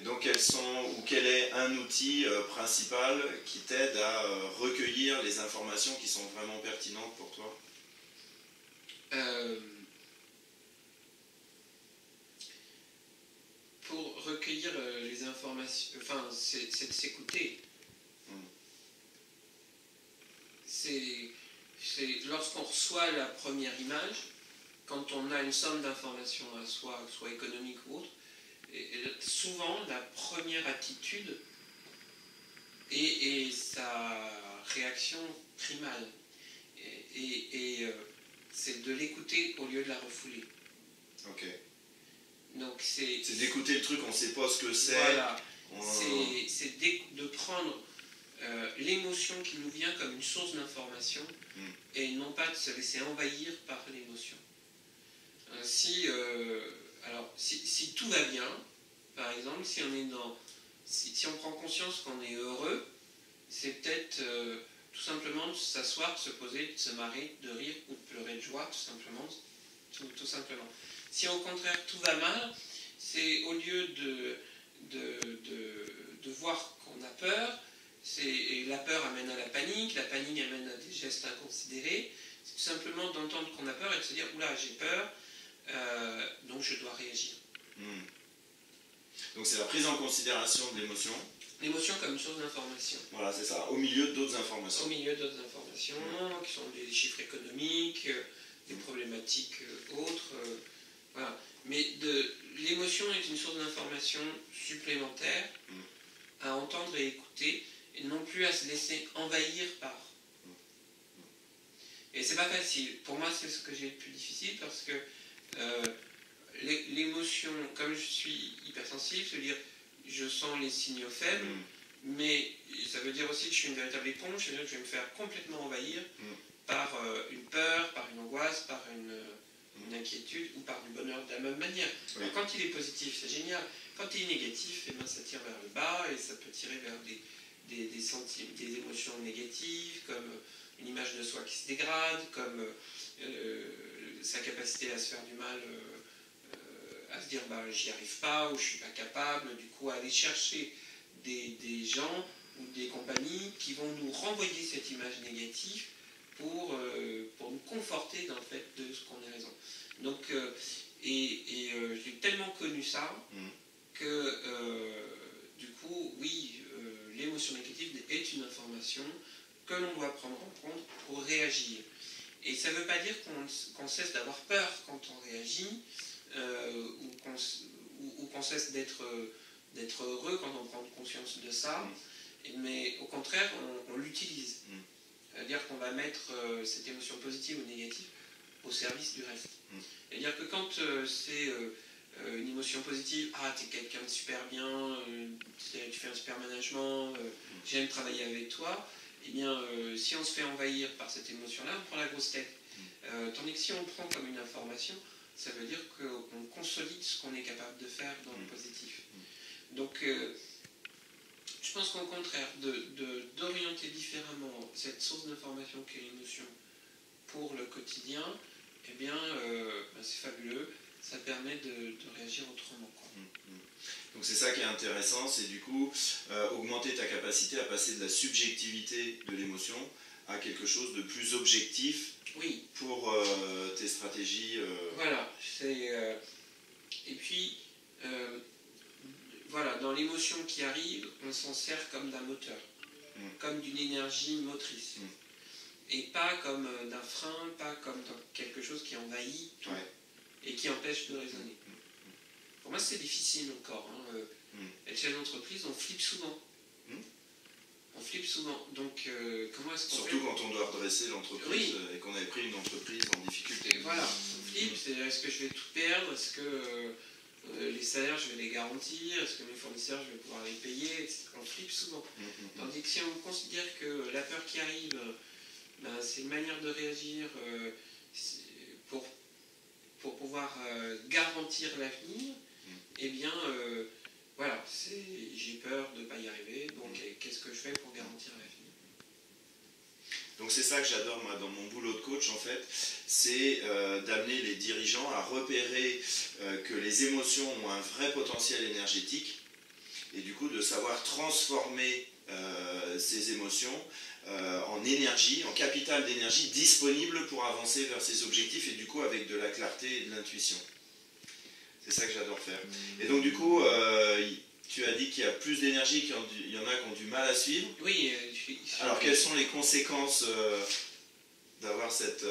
donc quels sont, ou quel est un outil principal qui t'aide à recueillir les informations qui sont vraiment pertinentes pour toi? Pour recueillir les informations, enfin, c'est de s'écouter. C'est lorsqu'on reçoit la première image, quand on a une somme d'informations à soi, soit économique ou autre, et souvent la première attitude est sa réaction primale. C'est de l'écouter au lieu de la refouler. Ok. Donc c'est d'écouter le truc, on ne sait pas ce que c'est. Voilà. C'est de prendre l'émotion qui nous vient comme une source d'information et non pas de se laisser envahir par l'émotion. Si tout va bien, par exemple, si on prend conscience qu'on est heureux, c'est peut-être tout simplement de s'asseoir, de se poser, de se marrer, de rire ou de pleurer de joie, tout simplement. Si au contraire tout va mal, c'est au lieu de voir qu'on a peur, et la peur amène à la panique amène à des gestes inconsidérés, c'est tout simplement d'entendre qu'on a peur et de se dire « Oula, j'ai peur, donc je dois réagir ». Donc c'est la prise en considération de l'émotion. L'émotion comme une source d'information. Voilà, c'est ça, au milieu d'autres informations. Au milieu d'autres informations, qui sont des chiffres économiques, des problématiques autres. Voilà. Mais l'émotion est une source d'information supplémentaire à entendre et écouter, et non plus à se laisser envahir par. Et c'est pas facile. Pour moi, c'est ce que j'ai le plus difficile parce que l'émotion, comme je suis hypersensible, c'est-à-dire je sens les signaux faibles, mais ça veut dire aussi que je suis une véritable éponge, c'est-à-dire que je vais me faire complètement envahir par une peur, par une angoisse, par une inquiétude ou par du bonheur de la même manière. Oui. Alors, quand il est positif, c'est génial. Quand il est négatif, ça tire vers le bas et ça peut tirer vers des émotions négatives, comme une image de soi qui se dégrade, comme sa capacité à se faire du mal, à se dire j'y arrive pas ou je suis pas capable, du coup à aller chercher des gens ou des compagnies qui vont nous renvoyer cette image négative pour nous conforter dans le fait de ce qu'on a raison. Donc, j'ai tellement connu ça que, du coup, oui, l'émotion négative est une information que l'on doit prendre en compte pour réagir. Et ça ne veut pas dire qu'on cesse d'avoir peur quand on réagit, ou qu'on cesse d'être heureux quand on prend conscience de ça, mais au contraire, on l'utilise. C'est-à-dire qu'on va mettre cette émotion positive ou négative au service du reste. C'est-à-dire que quand c'est une émotion positive, t'es quelqu'un de super bien, tu fais un super management, j'aime travailler avec toi, eh bien, si on se fait envahir par cette émotion-là, on prend la grosse tête. Tandis que si on le prend comme une information, ça veut dire qu'on consolide ce qu'on est capable de faire dans le positif. Donc, je pense qu'au contraire, d'orienter différemment cette source d'information qu'est l'émotion pour le quotidien, eh bien, c'est fabuleux. Ça permet de réagir autrement. Donc c'est ça qui est intéressant, c'est du coup augmenter ta capacité à passer de la subjectivité de l'émotion à quelque chose de plus objectif pour tes stratégies. Voilà. Et puis, voilà, dans l'émotion qui arrive, on s'en sert comme d'un moteur, comme d'une énergie motrice. Et pas comme d'un frein, pas comme quelque chose qui envahit tout et qui empêche de raisonner. Pour moi, c'est difficile encore. Être chef d'entreprise, on flippe souvent. On flippe souvent. Donc, comment est-ce qu'on Surtout quand on doit redresser l'entreprise et qu'on avait pris une entreprise en difficulté. Et voilà, on flippe. C'est-à-dire, est-ce que je vais tout perdre? Est-ce que les salaires, je vais les garantir? Est-ce que mes fournisseurs, je vais pouvoir les payer? On flippe souvent. Tandis que si on considère que la peur qui arrive, c'est une manière de réagir pour pouvoir garantir l'avenir, eh bien, voilà, j'ai peur de ne pas y arriver, donc qu'est-ce que je fais pour garantir l'avenir? Donc c'est ça que j'adore moi dans mon boulot de coach en fait, c'est d'amener les dirigeants à repérer que les émotions ont un vrai potentiel énergétique et du coup de savoir transformer ces émotions en énergie, en capital d'énergie disponible pour avancer vers ses objectifs, et du coup avec de la clarté et de l'intuition. C'est ça que j'adore faire. Et donc du coup, tu as dit qu'il y a plus d'énergie, qu'il y en a qui ont du mal à suivre. Oui. Alors quelles sont les conséquences d'avoir cette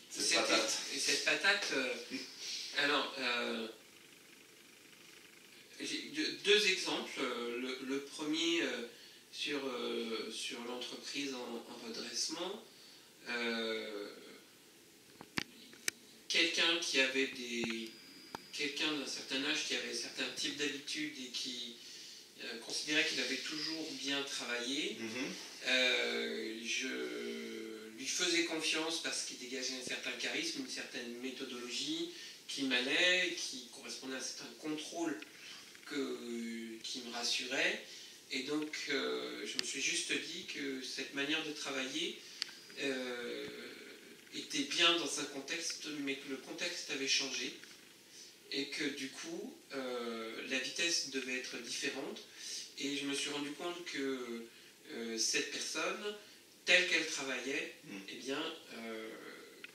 patate? Cette patate, alors, j'ai deux exemples. Le premier sur l'entreprise en redressement. Quelqu'un d'un certain âge qui avait certains types d'habitudes et qui considérait qu'il avait toujours bien travaillé, je lui faisais confiance parce qu'il dégageait un certain charisme, une certaine méthodologie qui m'allait, qui correspondait à un certain contrôle qui me rassurait. Et donc je me suis juste dit que cette manière de travailler était bien dans un contexte, mais que le contexte avait changé et que du coup la vitesse devait être différente. Et je me suis rendu compte que cette personne, telle qu'elle travaillait, eh bien,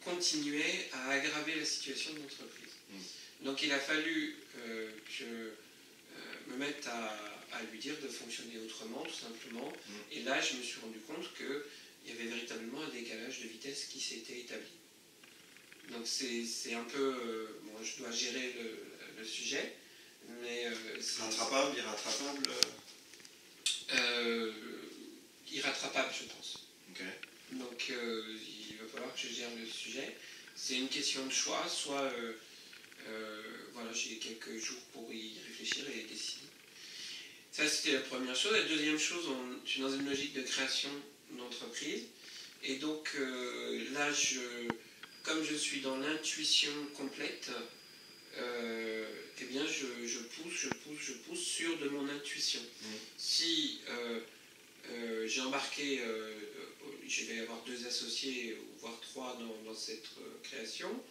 continuait à aggraver la situation de l'entreprise. Donc il a fallu que je me mette à lui dire de fonctionner autrement, tout simplement. Et là, je me suis rendu compte qu'il y avait véritablement un décalage de vitesse qui s'était établi. Donc c'est un peu... bon, je dois gérer le sujet, mais... rattrapable, irrattrapable irrattrapable, je pense. Okay. Donc il va falloir que je gère le sujet. C'est une question de choix, soit voilà, j'ai quelques jours pour y réfléchir et décider. Ça, c'était la première chose. La deuxième chose, je suis dans une logique de création d'entreprise. Et donc là, comme je suis dans l'intuition complète, eh bien, je pousse sur de mon intuition. Si j'ai embarqué, je vais avoir 2 associés, voire 3 dans cette création.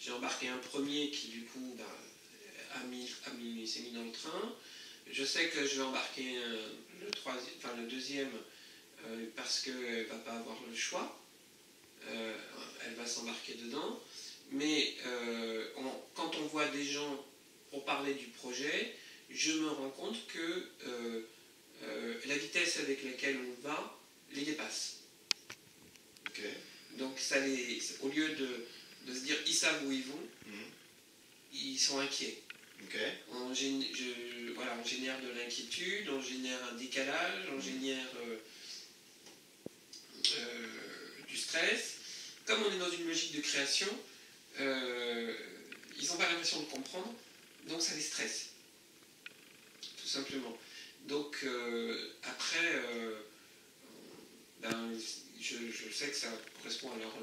J'ai embarqué un premier qui, du coup, s'est mis dans le train. Je sais que je vais embarquer le deuxième parce qu'elle ne va pas avoir le choix. Elle va s'embarquer dedans. Mais quand on voit des gens pour parler du projet, je me rends compte que la vitesse avec laquelle on va les dépasse. Okay. Donc au lieu de se dire ils savent où ils vont, ils sont inquiets. Okay. On génère de l'inquiétude, on génère un décalage, on génère du stress. Comme on est dans une logique de création, ils n'ont pas l'impression de comprendre, donc ça les stresse, tout simplement. Donc après, je sais que ça correspond à leur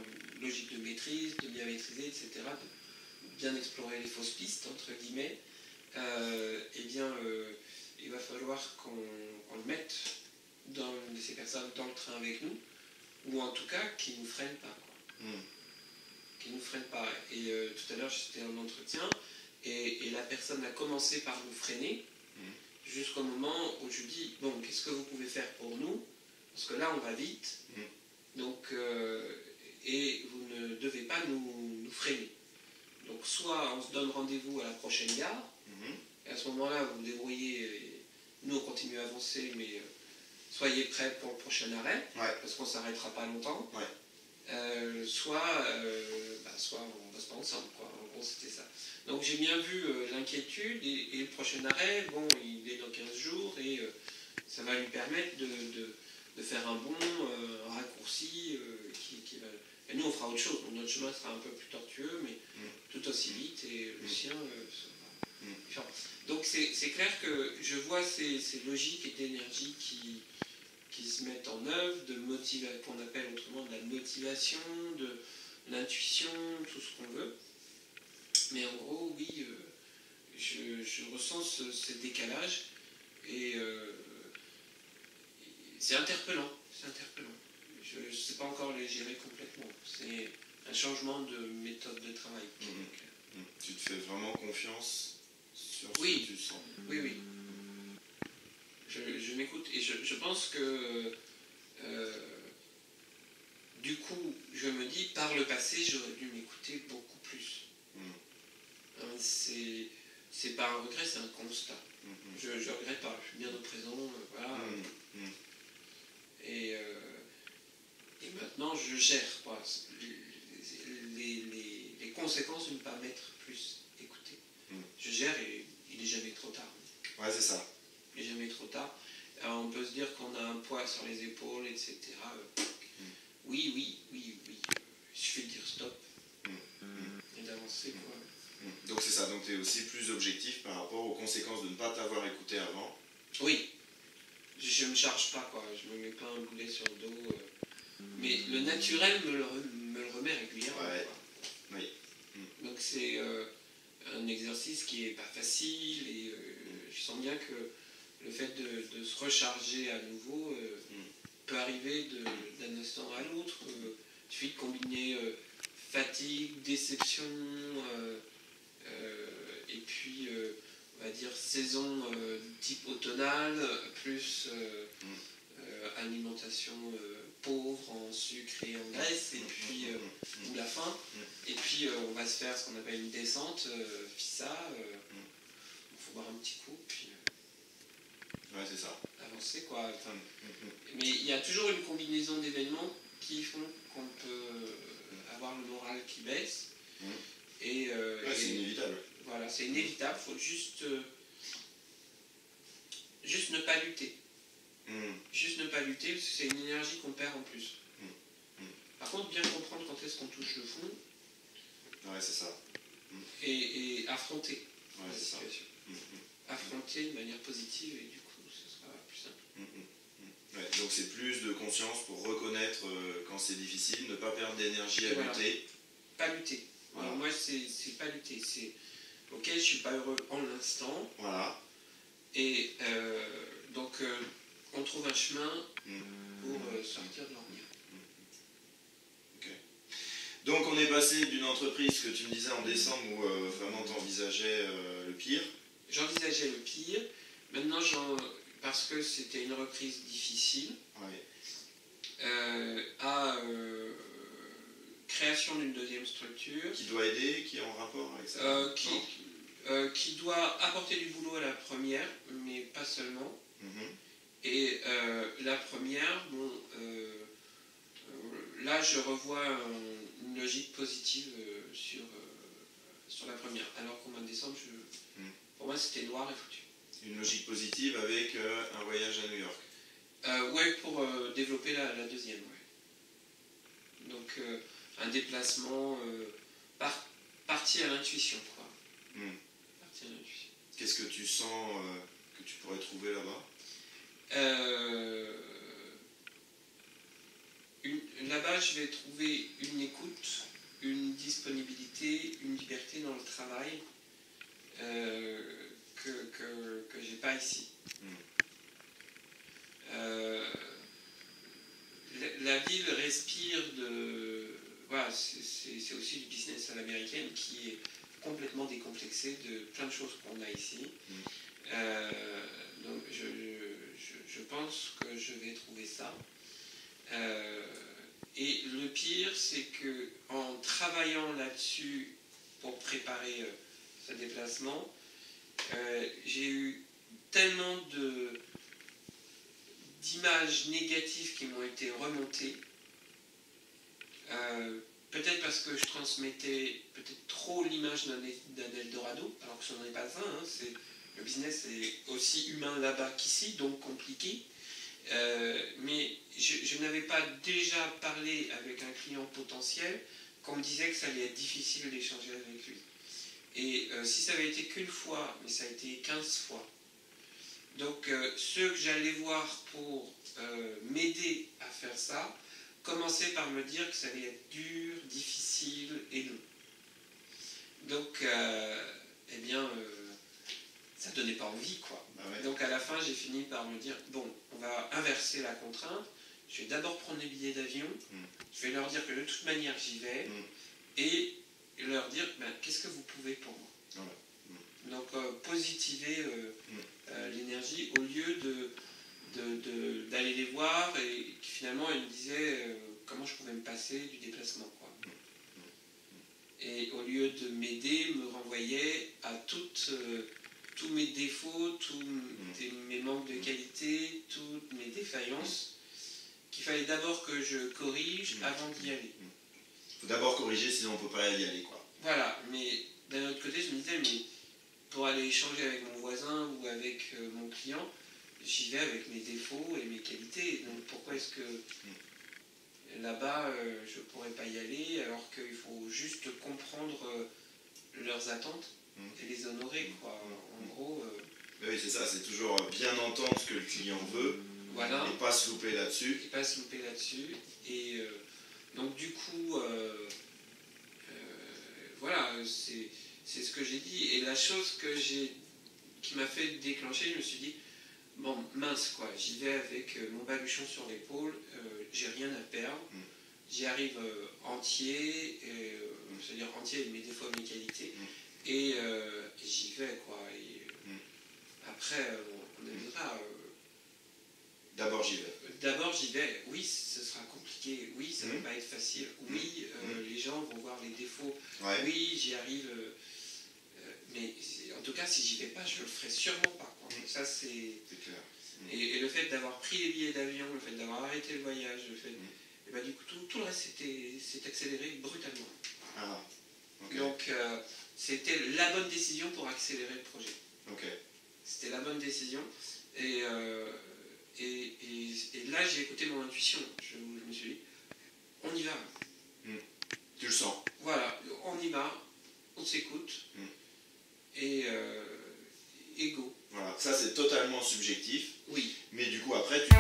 logique de maîtrise, de bien maîtriser, etc., de bien explorer les fausses pistes, entre guillemets. Eh bien, il va falloir qu'on le mette ces personnes dans le train avec nous, ou en tout cas qu'ils ne nous freinent pas. Qu'ils ne nous freinent pas. Et tout à l'heure, j'étais en entretien, et la personne a commencé par nous freiner, jusqu'au moment où je dis, bon, qu'est-ce que vous pouvez faire pour nous? Parce que là, on va vite, donc, et vous ne devez pas nous freiner. Donc, soit on se donne rendez-vous à la prochaine gare, et à ce moment-là, vous vous débrouillez, et nous, on continue à avancer, mais soyez prêts pour le prochain arrêt, parce qu'on ne s'arrêtera pas longtemps. Soit on ne reste pas ensemble, quoi. En gros, c'était ça. Donc j'ai bien vu l'inquiétude, et le prochain arrêt, bon, il est dans 15 jours, et ça va lui permettre de faire un bon raccourci qui va... Et nous, on fera autre chose. Notre chemin sera un peu plus tortueux, mais tout aussi vite, et le sien sera... Donc c'est clair que je vois ces logiques et d'énergie qui se mettent en œuvre, qu'on appelle autrement de la motivation, de l'intuition, tout ce qu'on veut. Mais en gros, oui, je ressens ce décalage, et c'est interpellant. Je ne sais pas encore les gérer complètement. C'est un changement de méthode de travail. Tu te fais vraiment confiance sur ce que tu sens. Oui. je m'écoute. Et je pense que, du coup, je me dis, par le passé, j'aurais dû m'écouter beaucoup plus. Hein, c'est pas un regret, c'est un constat. Je regrette pas, je suis bien au présent, voilà. Et maintenant, je gère quoi, les conséquences de ne pas m'être plus écouté. Je gère et il n'est jamais trop tard. Ouais, c'est ça. Il n'est jamais trop tard. Alors, on peut se dire qu'on a un poids sur les épaules, etc. Oui. Il suffit de dire stop et d'avancer, quoi. Donc c'est ça, donc tu es aussi plus objectif par rapport aux conséquences de ne pas t'avoir écouté avant. Oui. Je ne me charge pas, quoi. Je ne me mets pas un boulet sur le dos. Mais le naturel me le remet régulièrement. Ouais. Oui. Donc c'est un exercice qui n'est pas facile et je sens bien que le fait de se recharger à nouveau peut arriver d'un instant à l'autre. Il suffit de combiner fatigue, déception et puis on va dire saison type automnale plus alimentation pauvre en sucre et en graisse, et puis ou la faim, et puis on va se faire ce qu'on appelle une descente, FISA, il faut boire un petit coup, puis ouais, c'est ça. avancer, quoi. Enfin, mais il y a toujours une combinaison d'événements qui font qu'on peut avoir le moral qui baisse, et c'est inévitable. Voilà, c'est inévitable, il faut juste ne pas lutter. Juste ne pas lutter, parce que c'est une énergie qu'on perd en plus. Par contre, bien comprendre quand est-ce qu'on touche le fond. Ouais, c'est ça. Et affronter la c'est situation. Affronter de manière positive, et du coup, ce sera plus simple. Ouais, donc c'est plus de conscience pour reconnaître quand c'est difficile, ne pas perdre d'énergie à lutter. Pas lutter. Voilà. Alors moi, c'est pas lutter. C'est ok, je suis pas heureux en l'instant. Voilà. Et donc, on trouve un chemin pour sortir de l'ornière. Okay. Donc on est passé d'une entreprise que tu me disais en décembre où vraiment tu envisageais le pire. J'envisageais le pire. Maintenant, parce que c'était une reprise difficile, à création d'une deuxième structure. Qui doit aider, qui est en rapport avec ça qui doit apporter du boulot à la première, mais pas seulement. Et la première, bon, là je revois une logique positive sur la première. Alors qu'au mois de décembre, pour moi c'était noir et foutu. Une logique positive avec un voyage à New York. Ouais, pour développer la deuxième. Ouais. Donc un déplacement parti à l'intuition, quoi. Parti à l'intuition. Qu'est-ce que tu sens que tu pourrais trouver là-bas? Là-bas, je vais trouver une écoute, une disponibilité, une liberté dans le travail que j'ai pas ici. La ville respire de... Voilà, c'est aussi du business à l'américaine qui est complètement décomplexé de plein de choses qu'on a ici. Donc je pense que je vais trouver ça. Et le pire, c'est que en travaillant là-dessus pour préparer ce déplacement, j'ai eu tellement d'images négatives qui m'ont été remontées. Peut-être parce que je transmettais peut-être trop l'image d'un Eldorado, alors que ce n'en est pas un. Le business est aussi humain là-bas qu'ici, donc compliqué. Mais je n'avais pas déjà parlé avec un client potentiel qu'on me disait que ça allait être difficile d'échanger avec lui. Et si ça avait été qu'une fois, mais ça a été 15 fois. Donc ceux que j'allais voir pour m'aider à faire ça commençaient par me dire que ça allait être dur, difficile et long. Donc, eh bien, ça ne donnait pas envie, quoi. Ah ouais. Donc à la fin, j'ai fini par me dire, bon, on va inverser la contrainte. Je vais d'abord prendre les billets d'avion. Je vais leur dire que de toute manière, j'y vais. Et leur dire, ben, qu'est-ce que vous pouvez pour moi. Donc positiver l'énergie au lieu de d'aller les voir, et finalement elle me disait comment je pouvais me passer du déplacement, quoi. Et au lieu de m'aider, me renvoyait à tous mes défauts, tous mes manques de qualité, toutes mes défaillances, qu'il fallait d'abord que je corrige avant d'y aller. Il faut d'abord corriger, sinon on ne peut pas y aller, quoi. Voilà, mais d'un autre côté, je me disais, mais pour aller échanger avec mon voisin ou avec mon client, j'y vais avec mes défauts et mes qualités. Donc pourquoi est-ce que là-bas, je ne pourrais pas y aller, alors qu'il faut juste comprendre leurs attentes et les honorer, quoi. En gros... Oui, c'est ça, c'est toujours bien entendre ce que le client veut, voilà. Et pas se louper là-dessus. Et pas se louper là-dessus. Et donc du coup, voilà, c'est ce que j'ai dit. Et la chose qui m'a fait déclencher, je me suis dit, bon, mince, quoi, j'y vais avec mon baluchon sur l'épaule, j'ai rien à perdre, j'y arrive entier, c'est-à-dire entier avec mes défauts et mes qualités, et j'y vais, quoi. Et, après, on avisera. D'abord j'y vais. D'abord j'y vais, oui, ce sera compliqué, oui, ça ne va pas être facile, oui, les gens vont voir les défauts, oui, j'y arrive, mais en tout cas, si j'y vais pas, je le ferai sûrement pas, quoi. Ça, c'est clair. Et le fait d'avoir pris les billets d'avion, le fait d'avoir arrêté le voyage, le fait... Et ben, du coup, tout le reste s'est accéléré brutalement. Ah, okay. Donc, c'était la bonne décision pour accélérer le projet. Okay. C'était la bonne décision. Et là, j'ai écouté mon intuition. Je me suis dit, on y va. Tu le sens. Voilà, on y va, on s'écoute. Et go. Voilà, ça c'est totalement subjectif. Oui. Mais du coup, après, tu...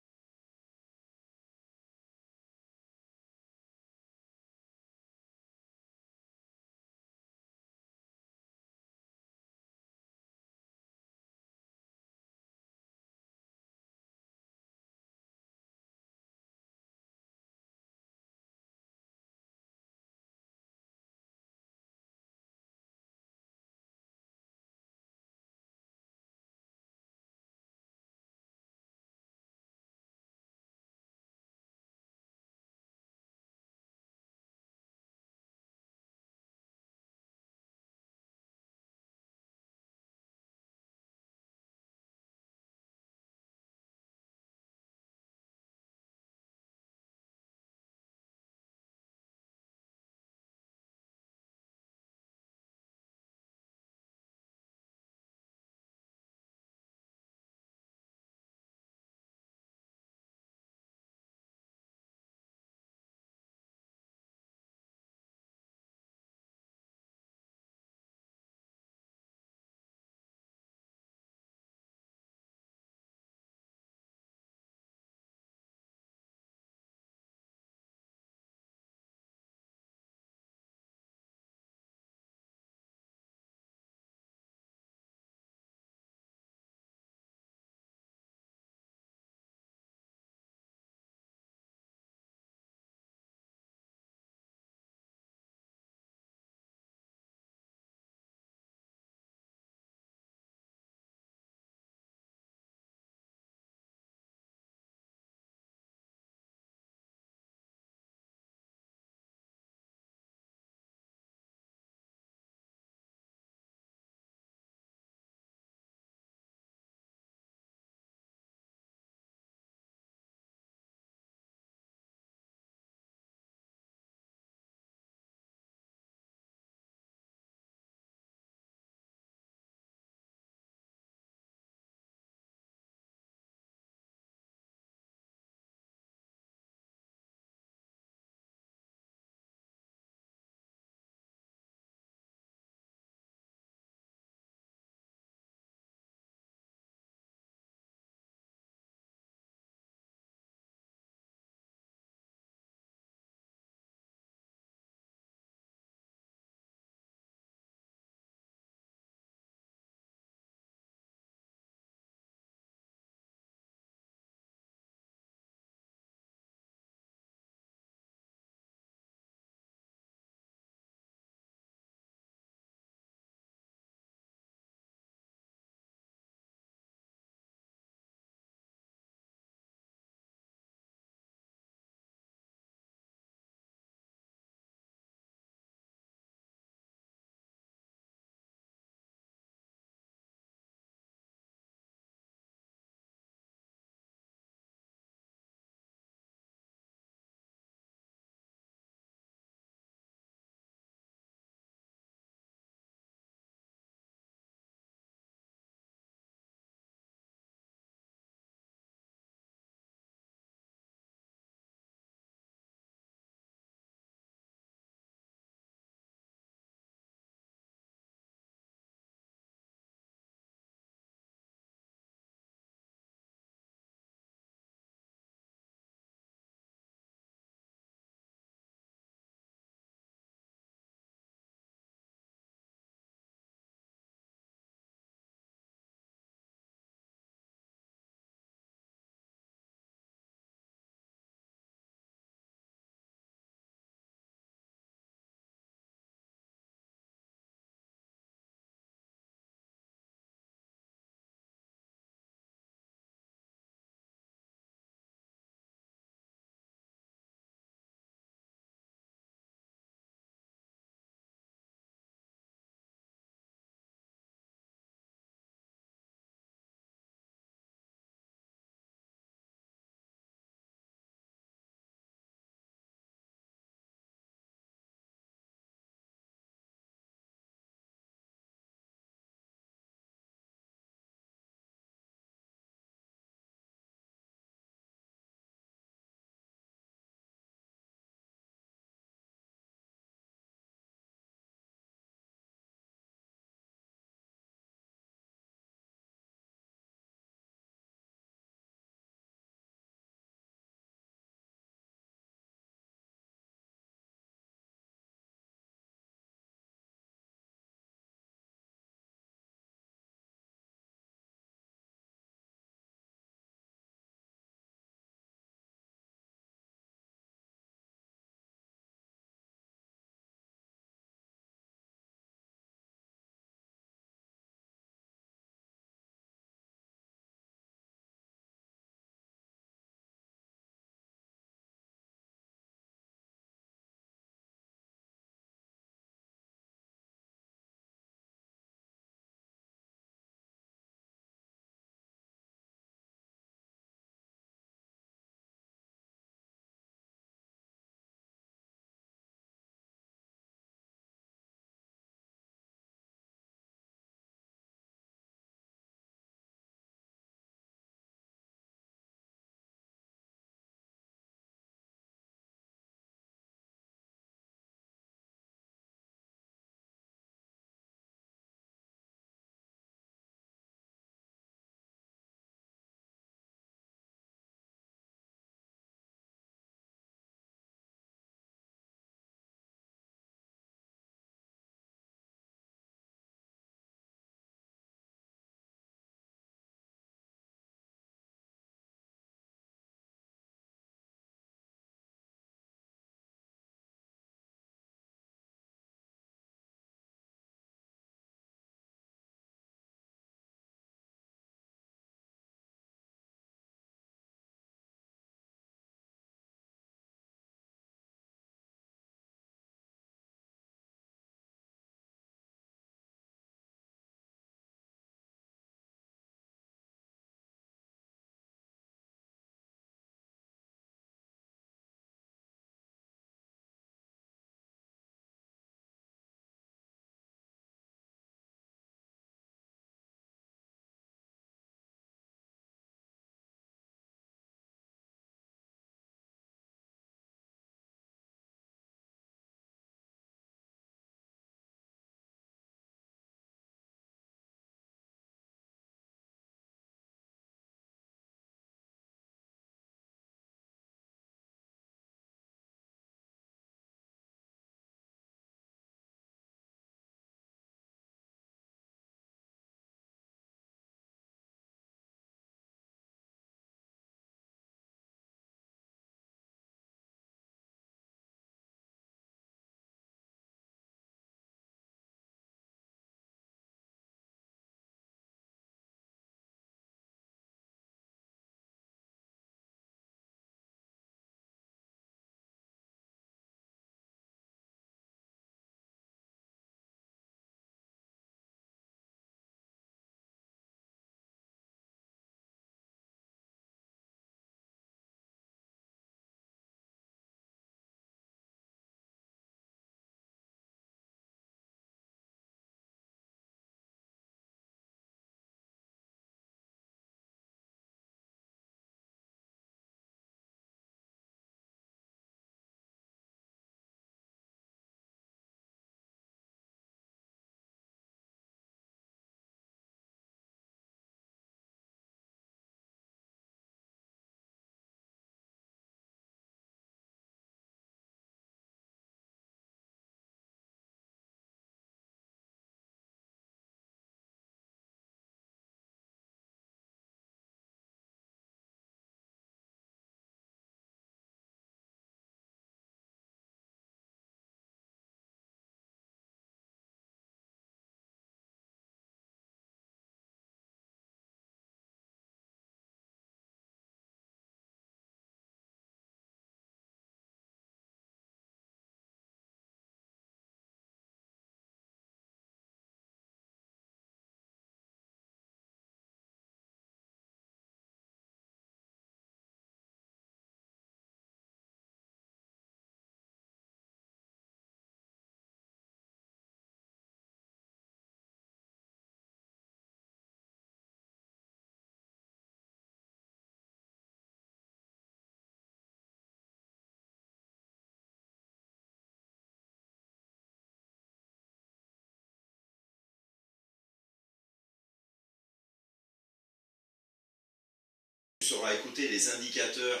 sauras écouter les indicateurs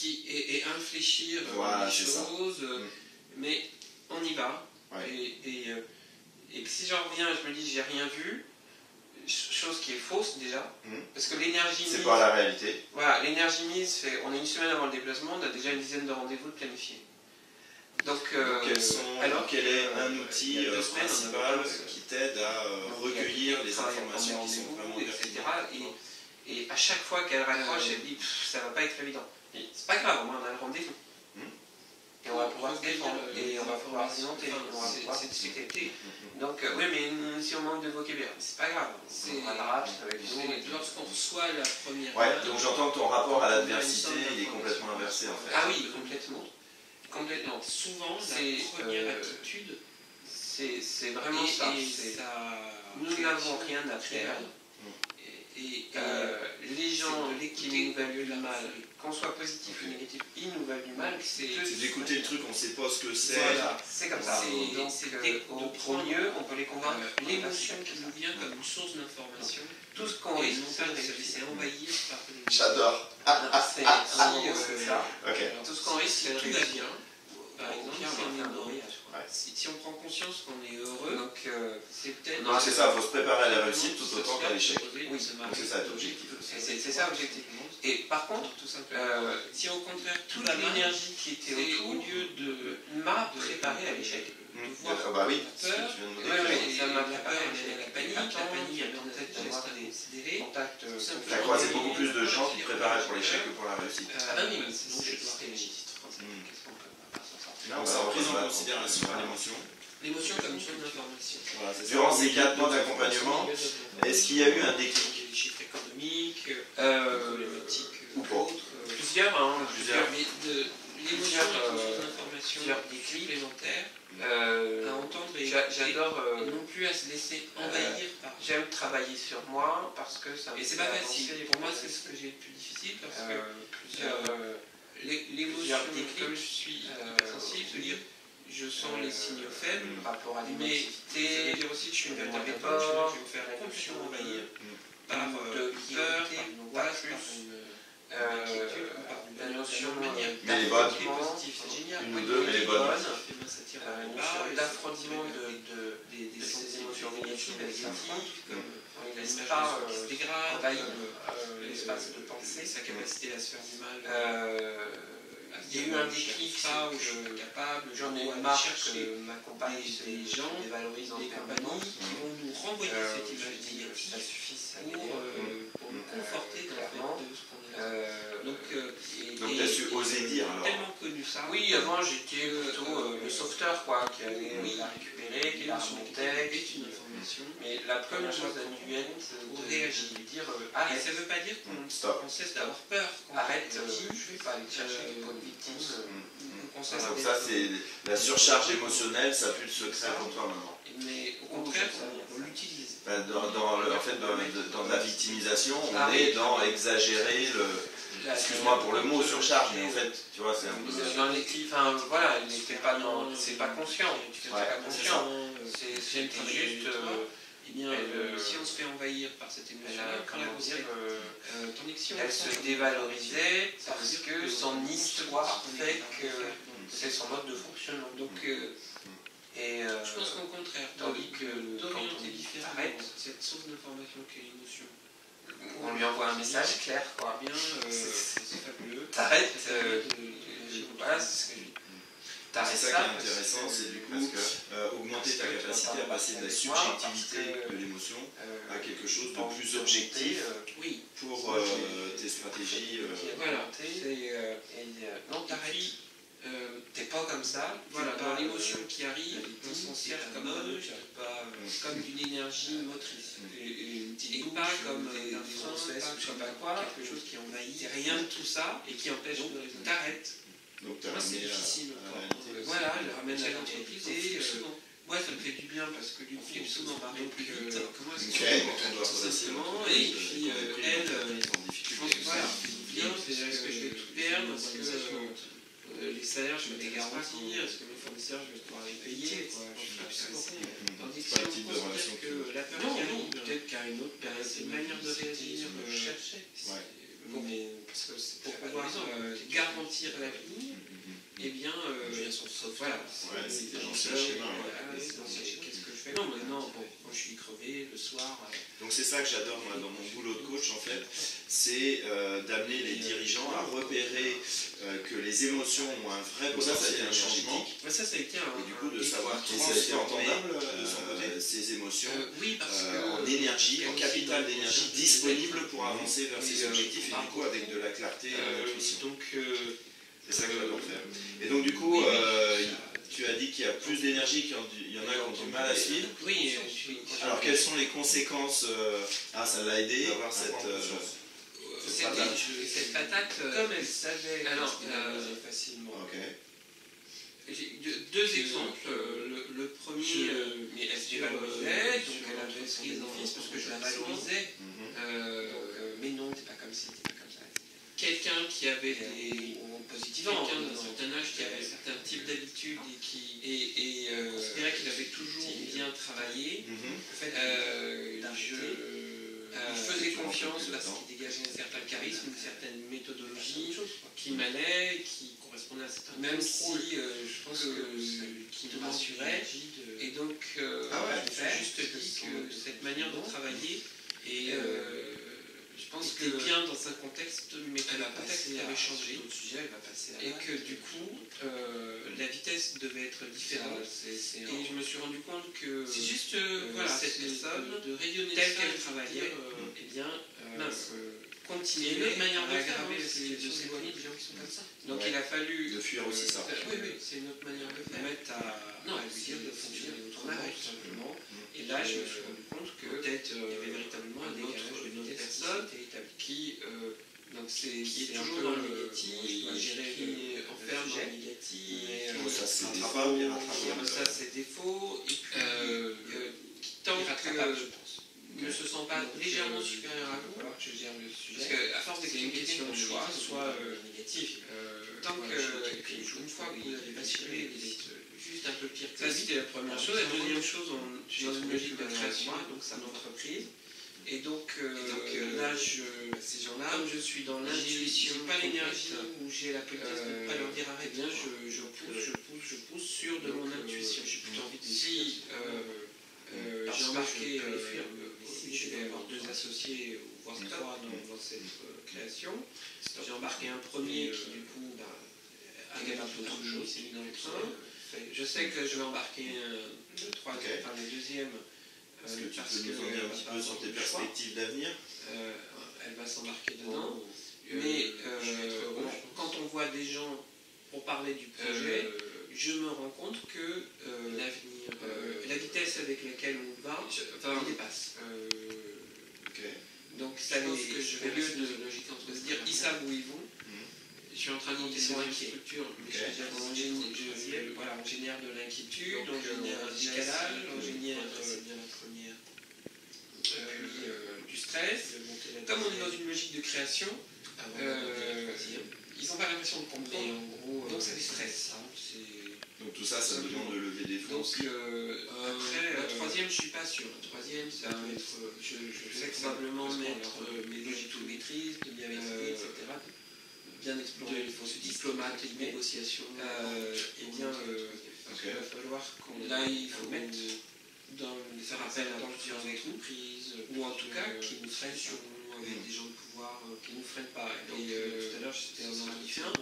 et infléchir voilà, les choses, mais on y va. Ouais. Et si j'en reviens, je me dis j'ai rien vu, chose qui est fausse déjà, parce que l'énergie mise... C'est pas la réalité. Voilà, l'énergie mise, on est une semaine avant le déplacement, on a déjà une dizaine de rendez-vous de planifiés. Donc quel est un outil principal qui t'aide à recueillir les informations qui sont vraiment pertinentes, et à chaque fois qu'elle raccroche, elle dit ça va pas être évident. C'est pas grave, au moins on a le rendez-vous. Et on va pouvoir se défendre, et on va pouvoir argumenter, on va pouvoir discuter. Donc oui, mais si on manque de vocabulaire, c'est pas grave. Lorsqu'on reçoit la première... Ouais, donc j'entends que ton rapport à l'adversité, il est complètement inversé en fait. Ah oui, complètement. Complètement. Souvent, la première attitude, c'est vraiment ça. Nous n'avons rien à faire. Les gens qui nous veulent du mal, qu'on soit positif ou négatif, ils nous veulent du mal. C'est d'écouter le truc, on ne sait pas ce que c'est. Voilà, c'est comme ça. Au mieux, on peut les convaincre. L'émotion qui nous vient comme une source d'information, tout ce qu'on risque de se laisser envahir par les... J'adore. C'est ça. Okay. Tout ce qu'on risque, c'est tout va bien. Par exemple, si on prend conscience qu'on est heureux, c'est peut-être... Non, c'est ça, il faut se préparer à la réussite tout autant qu'à l'échec. Oui, c'est ça l'objectif. C'est ça l'objectif. Et par contre, si au contraire, toute l'énergie qui était autour, au lieu de m'a préparé à l'échec. Bah oui, ça m'a préparé à la panique, elle est en tête d'accélérer. Tu as croisé beaucoup plus de gens qui te préparaient pour l'échec que pour la réussite. Ah oui, sinon je dois réagir. Non, ça prise en considération l'émotion. L'émotion comme une source d'information. Voilà, durant ces 4 mois d'accompagnement, est-ce qu'il y a eu un déclic? Les chiffres économiques, problématiques ou pas? Plusieurs. Mais l'émotion comme une source d'information supplémentaire à entendre et j'adore non plus à se laisser envahir par... J'aime travailler sur moi parce que ça me... Et c'est pas facile. Pour moi, c'est ce que j'ai le plus difficile parce que l'émotion comme je suis sensible, se dire je sens les signaux faibles par rapport à l'émotivité, ça veut dire aussi que je suis une véritable éponge, je vais me faire complètement envahir par de peur, par plus la notion mais les bonnes, une ou deux, mais les bonnes. D'affrontement de ces émotions négatives, comme l'espace qui se dégrade, l'espace de pensée, sa capacité à se faire du mal. Il y a eu un déclic où je suis capable, j'en ai marre que ma compagne des gens, des compagnies qui vont nous renvoyer cette image négative, ça suffit pour nous conforter dans le fait de ce qu'on a. Donc tu as su oser dire alors. Tellement connu ça. Oui, avant j'étais plutôt le sauveteur qui allait la récupérer, qui la remontait, une information. Mais la première chose à dû être pour réagir, dire arrête. Ça ne veut pas dire qu'on cesse d'avoir peur. Arrête, je ne vais pas aller chercher des bonnes victimes. Donc ça c'est la surcharge émotionnelle, ça pue le secret pour toi maintenant. Mais au contraire, on l'utilise. Dans la victimisation, on est dans exagérer le... Excuse-moi pour le mot surcharge, mais en fait, tu vois, c'est un peu... voilà, c'est pas conscient. C'est pas conscient. C'est juste... si on se fait envahir par cette émotion, elle se dévalorisait parce que son histoire fait que c'est son mode de fonctionnement. Donc, je pense qu'au contraire, tandis que d'orienter différemment cette source d'information qu'est l'émotion, on lui envoie un message clair, bien, c'est fabuleux. T'arrêtes, voilà, c'est ce que je dis. C'est ça qui est intéressant, c'est du coup augmenter ta capacité à passer de la subjectivité de l'émotion à quelque chose de plus objectif pour tes stratégies. Voilà, non, t'arrêtes. T'es pas comme ça, voilà, dans l'émotion qui arrive, on s'en sert comme d'une énergie motrice, et pas comme d'un process ou je sais pas quoi, quelque chose qui envahit, rien de tout ça, et qui empêche de t'arrêtes. Moi c'est difficile, voilà, je ramène à l'entreprise, moi ça me fait du bien parce que du coup on va plus vite, comment est-ce qu'on tout simplement, et puis elle, je pense que voilà, bien, est-ce que je vais tout perdre, parce que les salaires, je vais les garantir, est-ce que mes fournisseurs, je vais pouvoir les payer, tandis que si on considère que la peur qui arrive, peut-être qu'à une autre période, c'est une manière de réagir, pour pouvoir garantir l'avenir, eh bien, voilà. C'est l'ancien schéma. Qu'est-ce que je fais? Non, maintenant, bon, moi je suis crevé le soir. Donc c'est ça que j'adore moi dans mon boulot de coach en fait, c'est d'amener les dirigeants à repérer que les émotions ont un vrai potentiel un changement. Ça a été et du coup de savoir transformer ces émotions en énergie, en capital d'énergie disponible pour avancer vers ces objectifs et du coup avec de la clarté. C'est ça que j'adore faire. Et donc du coup, tu as dit qu'il y a plus d'énergie qu'il y en a qui ont du mal à suivre. Oui. Alors quelles sont les conséquences ça l'a aidé d'avoir cette patate. Cette patate, comme elle savait facilement. J'ai deux exemples. Le premier, mais elle se valorisait, donc elle avait son bénéfice parce que je la valorisais. Mais non, t'es pas comme ci, t'es pas comme ça. Quelqu'un qui avait quelqu'un d'un certain âge qui avait certains types d'habitudes et qui considérait qu'il avait toujours bien travaillé, je faisais confiance parce qu'il dégageait un certain charisme, une certaine méthodologie qui m'allait, qui correspondait à certains même si je pense qui me rassurait. Et donc, j'ai juste dit que cette manière de travailler et je pense que bien dans un contexte, mais que le contexte avait changé et que du coup la vitesse devait être différente. Et je me suis rendu compte que c'est juste cette personne de rayonner telle qu'elle travaillait, et bien continuer une autre manière de aggraver la situation des gens qui sont comme ça. Donc il a fallu de fuir aussi ça. Oui, c'est une autre manière de faire. Mettre à lui dire de fonctionner autrement, tout simplement. Et là, je me suis rendu compte que peut-être il y avait véritablement un décalage d'une autre personne qui est toujours dans le négatif, qui enferme dans le négatif, qui aime ça ses défauts, et puis qui tant que ne se sent pas légèrement supérieur à vous, je gère le sujet. Parce qu'à force c'est une question de choix, soit négatif. Tant que, une fois que vous avez basculé, vous êtes juste un peu pire que ça. C'était la première chose. La deuxième chose, on est dans une logique de création, donc c'est une entreprise. Et donc là, ces gens-là, comme je suis dans l'intuition, pas l'énergie, où j'ai la politesse de ne pas leur dire arrête, bien je pousse sur de mon intuition. J'ai plutôt envie de si j'ai embarqué, je vais avoir deux associés, voire trois dans cette création. J'ai embarqué un premier qui du coup avait un peu trop chaud, il s'est mis dans le train. Je sais que je vais embarquer le deuxième. Est-ce que tu peux nous en dire un petit peu sur tes perspectives d'avenir? Elle va s'embarquer dedans. Mais quand on voit des gens pour parler du projet, je me rends compte que l'avenir, la vitesse avec laquelle on va, on dépasse. Donc ça pense que je vais lieu de logique entre se dire ils savent où ils vont. Je suis en train de monter sur une structure, on génère de l'inquiétude, on génère un décalage, on génère du stress. Comme on est dans une logique de création, ils n'ont pas l'impression de comprendre, donc ça les stresse. Donc tout ça, ça demande de lever des fonds. Donc après, la troisième, je ne suis pas sûr. La troisième, ça va être, je vais probablement mettre mes logiques de maîtrise, de bienveillance, etc. Bien explorer les fausses diplomates et négociations. Et bien, il va falloir là, il faut mettre faire appel à plusieurs entreprises, ou en tout cas qui nous freinent sur nous, avec des gens de pouvoir qui ne nous freinent pas. Et tout à l'heure, j'étais en entretien,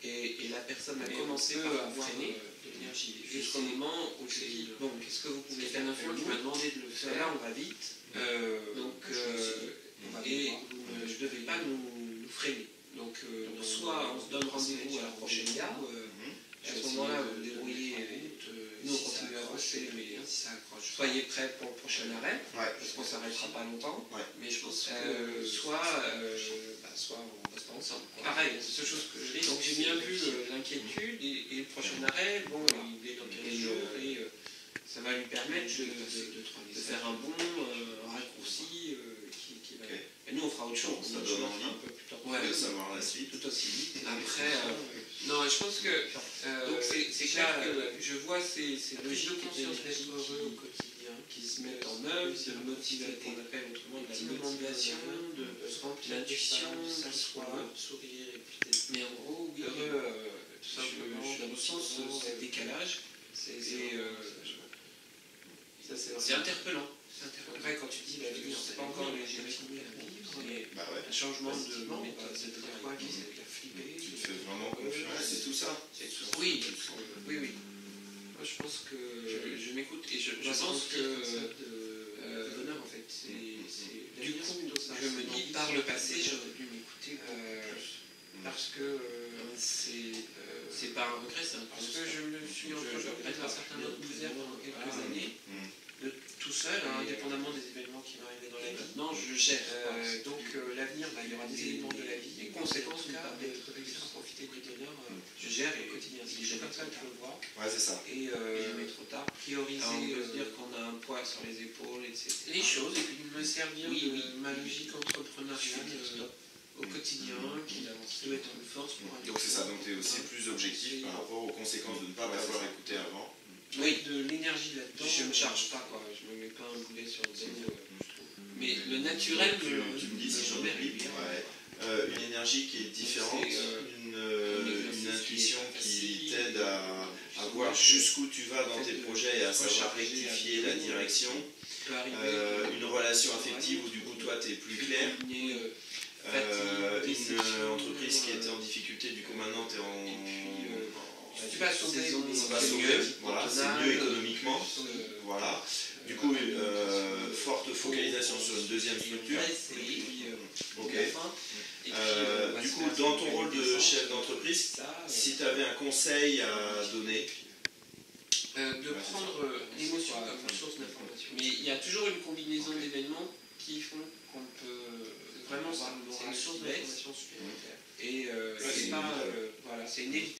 et la personne a commencé par freiner l'énergie. Jusqu'au moment où j'ai dit bon, qu'est-ce que vous pouvez faire? Quelqu'un m'a demandé de le faire. Là, on va vite. Et je ne devais pas nous freiner. Donc, soit on se donne rendez-vous à la prochaine gare, à ce moment-là, vous débrouillez, nous on continue à avancer, mais si ça accroche, soyez prêts pour le prochain arrêt, parce qu'on ne s'arrêtera pas longtemps. Mais je pense que soit on ne reste pas ensemble. Pareil, c'est la chose que je dis. Donc j'ai bien vu l'inquiétude et le prochain arrêt, bon, il est dans 15 jours et ça va lui permettre de faire un bon raccourci. Et nous, on fera autre chose. Ça donne envie un peu plus tard de savoir la suite. Tout aussi vite. Après, non, je pense que donc c'est clair que je vois ces logiques de conscience d'être heureux au quotidien qui se mettent en œuvre, de motiver, qu'on appelle autrement de la motivation, de se remplir l'intuition, ça soit sourire et puis d'être. Mais en gros, oui, heureux, tout simplement, je ressens ce décalage. C'est interpellant. Après, quand tu dis l'avenir, c'est pas encore les fini à vivre, mais un changement de méthode, c'est quoi qui a flippé. Tu te fais vraiment confiance, c'est tout ça. Oui. Moi, je pense que je m'écoute et je pense que le bonheur, en fait, du coup, je me dis, par le passé, j'aurais dû m'écouter plus. Parce que c'est pas un regret, c'est un parce que je me suis rendu compte d'un certain nombre de misères pendant quelques années, tout seul, indépendamment des événements qui m'arrivaient dans la vie. Maintenant, je gère. Donc, l'avenir, il y aura des éléments de la vie, des conséquences d'être réussir à profiter du bonheur. Je gère et au quotidien. C'est comme ça que je le vois. Ouais, c'est ça. Et jamais trop tard. Prioriser, on peut se dire qu'on a un poids sur les épaules, etc. Les choses, et puis me servir de ma logique entrepreneuriale au quotidien, qui doit être une force pour aller. Donc c'est ça, donc tu es aussi plus objectif par rapport aux conséquences de ne pas l'avoir écouté avant. Oui, de l'énergie là-dedans. Je ne me charge pas, quoi. Je ne me mets pas un boulet sur le dos. Mais le naturel, tu me dis si j'en ai une énergie qui est différente, une intuition qui t'aide à voir jusqu'où tu vas dans tes projets et à savoir rectifier la direction, une relation affective où du coup toi tu es plus clair, une entreprise qui était en difficulté, du coup maintenant tu es tu vas sauver, voilà, c'est mieux économiquement, voilà. Du coup, forte focalisation sur une deuxième structure. Ok. Du coup, dans ton rôle de chef d'entreprise, si tu avais un conseil à donner, de prendre l'émotion comme source d'information. Mais il y a toujours une combinaison d'événements qui font qu'on peut vraiment, c'est une source d'information supplémentaire. Et c'est pas, voilà, c'est inévitable.